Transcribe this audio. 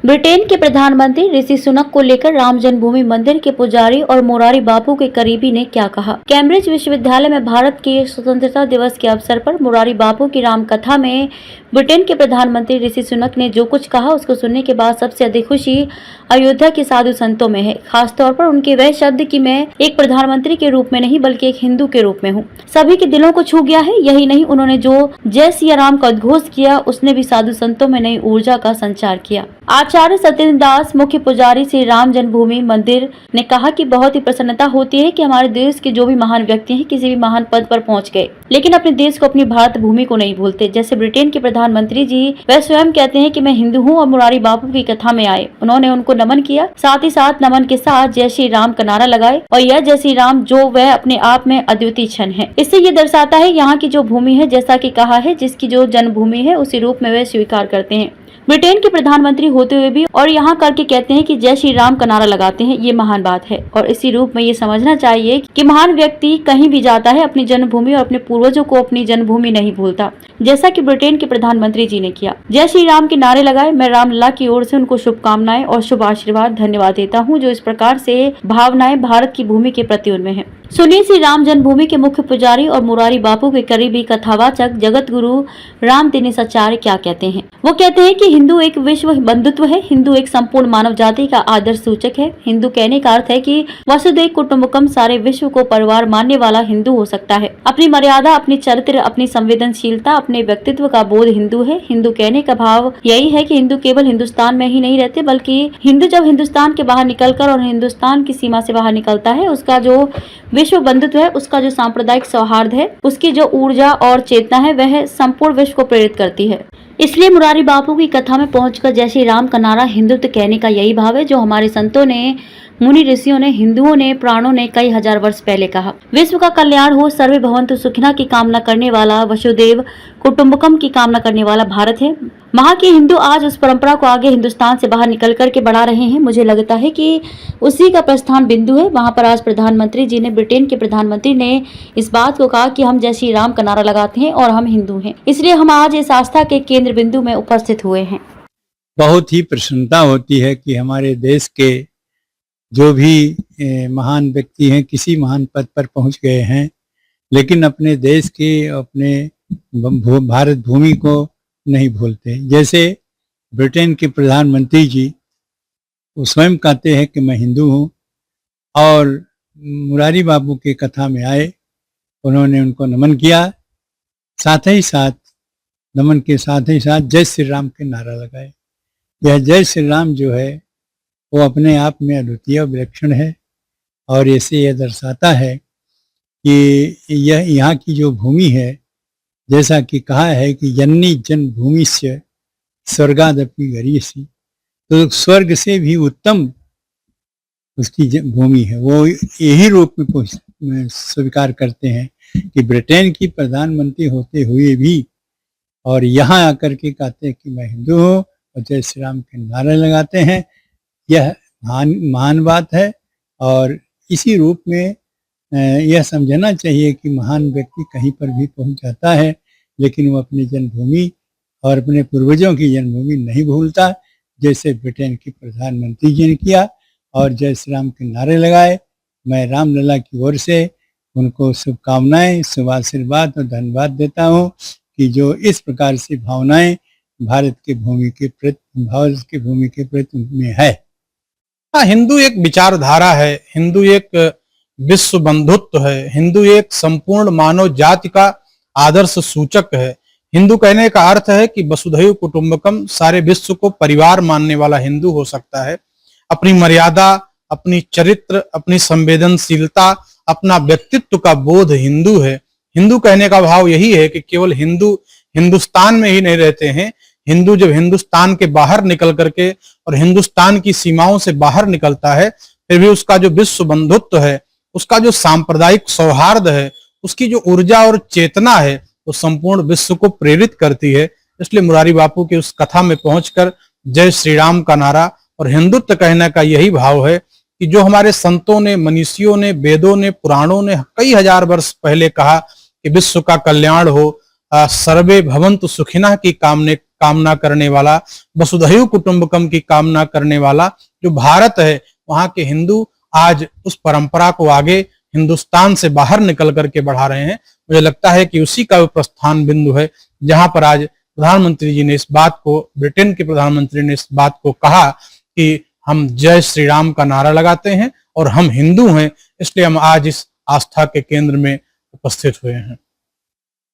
Britain के प्रधानमंत्री ऋषि सुनक को लेकर राम जन्मभूमि मंदिर के पुजारी और मोरारी बापू के करीबी ने क्या कहा। कैम्ब्रिज विश्वविद्यालय में भारत के स्वतंत्रता दिवस के अवसर पर मोरारी बापू की राम कथा में ब्रिटेन के प्रधानमंत्री ऋषि सुनक ने जो कुछ कहा उसको सुनने के बाद सबसे अधिक खुशी अयोध्या के साधु संतों में है। खासतौर पर उनके वह शब्द कि मैं एक प्रधानमंत्री के रूप में नहीं बल्कि एक हिंदू के रूप में हूँ, सभी के दिलों को छू गया है। यही नहीं, उन्होंने जो जय सिया राम का उद्घोष किया उसने भी साधु संतों में नई ऊर्जा का संचार किया। आचार्य सत्येंद्र दास, मुख्य पुजारी श्री राम जन्मभूमि मंदिर, ने कहा कि बहुत ही प्रसन्नता होती है कि हमारे देश के जो भी महान व्यक्ति हैं किसी भी महान पद पर पहुंच गए, लेकिन अपने देश को, अपनी भारत भूमि को नहीं भूलते। जैसे ब्रिटेन के प्रधानमंत्री जी, वह स्वयं कहते हैं कि मैं हिंदू हूं और मोरारी बापू की कथा में आए, उन्होंने उनको नमन किया, साथ ही साथ नमन के साथ जय श्री राम का नारा लगाए और यह जय श्री राम जो वह अपने आप में अद्वितीय क्षण है। इससे ये दर्शाता है यहाँ की जो भूमि है, जैसा कि कहा है, जिसकी जो जन्मभूमि है उसी रूप में वे स्वीकार करते हैं। ब्रिटेन के प्रधानमंत्री होते हुए भी और यहाँ करके कहते हैं कि जय श्री राम का नारा लगाते हैं, ये महान बात है। और इसी रूप में ये समझना चाहिए कि महान व्यक्ति कहीं भी जाता है अपनी जन्मभूमि और अपने पूर्वजों को अपनी जन्मभूमि नहीं भूलता, जैसा कि ब्रिटेन के प्रधानमंत्री जी ने किया। जय श्री राम के नारे लगाए। मैं रामलला की ओर से उनको शुभकामनाएं और शुभ आशीर्वाद धन्यवाद देता हूँ, जो इस प्रकार से भावनाएं भारत की भूमि के प्रति उनमें है। सुनिए श्री राम जन्मभूमि के मुख्य पुजारी और मोरारी बापू के करीबी कथावाचक जगत गुरु राम दिनेश आचार्य क्या कहते हैं। वो कहते हैं कि हिंदू एक विश्व बंधुत्व है, हिंदू एक संपूर्ण मानव जाति का आदर्श सूचक है। हिंदू कहने का अर्थ है कि वसुधैव कुटुंबकम, सारे विश्व को परिवार मानने वाला हिंदू हो सकता है। अपनी मर्यादा, अपनी चरित्र, अपनी संवेदनशीलता, अपने व्यक्तित्व का बोध हिंदू है। हिंदू कहने का भाव यही है कि हिंदू केवल हिंदुस्तान में ही नहीं रहते, बल्कि हिंदू जब हिंदुस्तान के बाहर निकलकर और हिंदुस्तान की सीमा से बाहर निकलता है, उसका जो विश्व बंधुत्व है, उसका जो सांप्रदायिक सौहार्द है, उसकी जो ऊर्जा और चेतना है, वह संपूर्ण विश्व को प्रेरित करती है। इसलिए मुरारी बापू की कथा में पहुंचकर जय श्री राम का नारा हिंदुत्व कहने का यही भाव है, जो हमारे संतों ने, मुनि ऋषियों ने, हिंदुओं ने, प्राणों ने कई हजार वर्ष पहले कहा। विश्व का कल्याण हो, सर्वे भवन्तु सुखिनः की कामना करने वाला, वसुधैव कुटुंबकम की कामना करने वाला भारत है। वहाँ के हिंदू आज उस परंपरा को आगे हिंदुस्तान से बाहर निकल कर के बढ़ा रहे हैं। मुझे लगता है कि उसी का प्रस्थान बिंदु है। वहाँ पर आज प्रधानमंत्री जी ने, ब्रिटेन के प्रधानमंत्री ने इस बात को कहा कि हम जय श्री राम का नारा लगाते हैं और हम हिंदू हैं, इसलिए हम आज इस आस्था के केंद्र बिंदु में उपस्थित हुए हैं। बहुत ही प्रसन्नता होती है कि हमारे देश के जो भी महान व्यक्ति हैं किसी महान पद पर पहुंच गए हैं, लेकिन अपने देश के, अपने भारत भूमि को नहीं भूलते। जैसे ब्रिटेन के प्रधानमंत्री जी, वो स्वयं कहते हैं कि मैं हिंदू हूँ और मुरारी बापू की कथा में आए, उन्होंने उनको नमन किया, साथ ही साथ नमन के साथ ही साथ जय श्री राम के नारा लगाए। यह जय श्री राम जो है वो अपने आप में अद्वितीय विलक्षण है और ऐसे यह दर्शाता है कि यह यहाँ की जो भूमि है, जैसा कि कहा है कि जननी जन्मभूमि से स्वर्गादपि गरीयसी, तो स्वर्ग से भी उत्तम उसकी भूमि है। वो यही रूप में स्वीकार करते हैं कि ब्रिटेन की प्रधानमंत्री होते हुए भी और यहाँ आकर के कहते हैं कि मैं हिंदू हूँ और जय श्री राम के नारे लगाते हैं। यह महान बात है और इसी रूप में यह समझना चाहिए कि महान व्यक्ति कहीं पर भी पहुंच जाता है, लेकिन वो अपनी जन्मभूमि और अपने पूर्वजों की जन्मभूमि नहीं भूलता, जैसे ब्रिटेन के प्रधानमंत्री जी ने किया और जय श्री राम के नारे लगाए। मैं रामलला की ओर से उनको शुभकामनाएं, शुभ आशीर्वाद और धन्यवाद देता हूँ कि जो इस प्रकार से भावनाएं भारत की भूमि के प्रति उनमें है। हाँ, हिंदू एक विचारधारा है, हिंदू एक विश्व बंधुत्व है, हिंदू एक संपूर्ण मानव जाति का आदर्श सूचक है। हिंदू कहने का अर्थ है कि वसुधैव कुटुंबकम, सारे विश्व को परिवार मानने वाला हिंदू हो सकता है। अपनी मर्यादा, अपनी चरित्र, अपनी संवेदनशीलता, अपना व्यक्तित्व का बोध हिंदू है। हिंदू कहने का भाव यही है कि केवल हिंदू हिंदुस्तान में ही नहीं रहते हैं। हिंदू जब हिंदुस्तान के बाहर निकल करके और हिंदुस्तान की सीमाओं से बाहर निकलता है, फिर भी उसका जो विश्व बंधुत्व है, उसका जो सांप्रदायिक सौहार्द है, उसकी जो ऊर्जा और चेतना है, वो संपूर्ण विश्व को प्रेरित करती है। इसलिए मुरारी बापू की उस कथा में पहुंचकर जय श्री राम का नारा और हिंदुत्व कहने का यही भाव है कि जो हमारे संतों ने, मनीषियों ने, वेदों ने, पुराणों ने कई हजार वर्ष पहले कहा कि विश्व का कल्याण हो, सर्वे भवन्तु सुखिनः की कामना करने वाला, वसुधैव कुटुंबकम की कामना करने वाला जो भारत है, वहां के हिंदू आज उस परंपरा को आगे हिंदुस्तान से बाहर निकल करके बढ़ा रहे हैं। मुझे लगता है कि उसी का प्रस्थान बिंदु है जहां पर आज प्रधानमंत्री जी ने इस बात को, ब्रिटेन के प्रधानमंत्री ने इस बात को कहा कि हम जय श्री राम का नारा लगाते हैं और हम हिंदू हैं, इसलिए हम आज इस आस्था के केंद्र में उपस्थित हुए हैं।